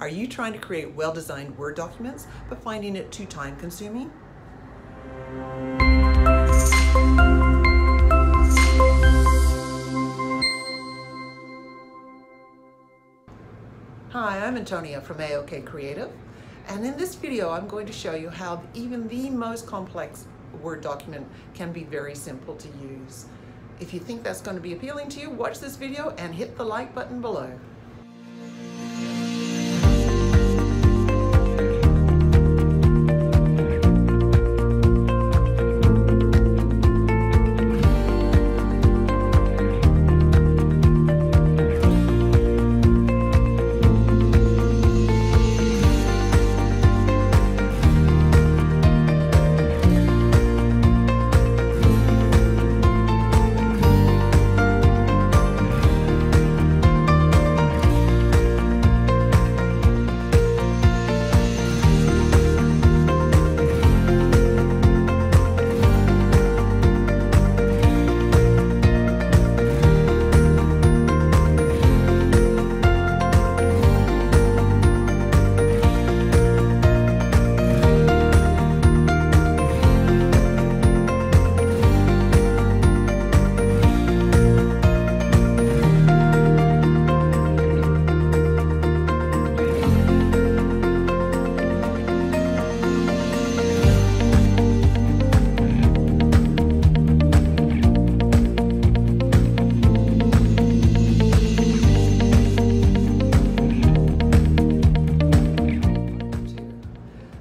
Are you trying to create well-designed Word documents but finding it too time-consuming? Hi, I'm Antonia from AOK Creative, and in this video I'm going to show you how even the most complex Word document can be very simple to use. If you think that's going to be appealing to you, watch this video and hit the like button below.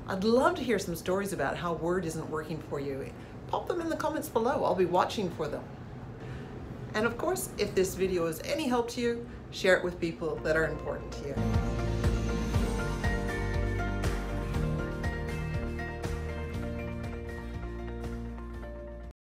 I'd love to hear some stories about how Word isn't working for you. Pop them in the comments below. I'll be watching for them. And of course, if this video is any help to you, share it with people that are important to you.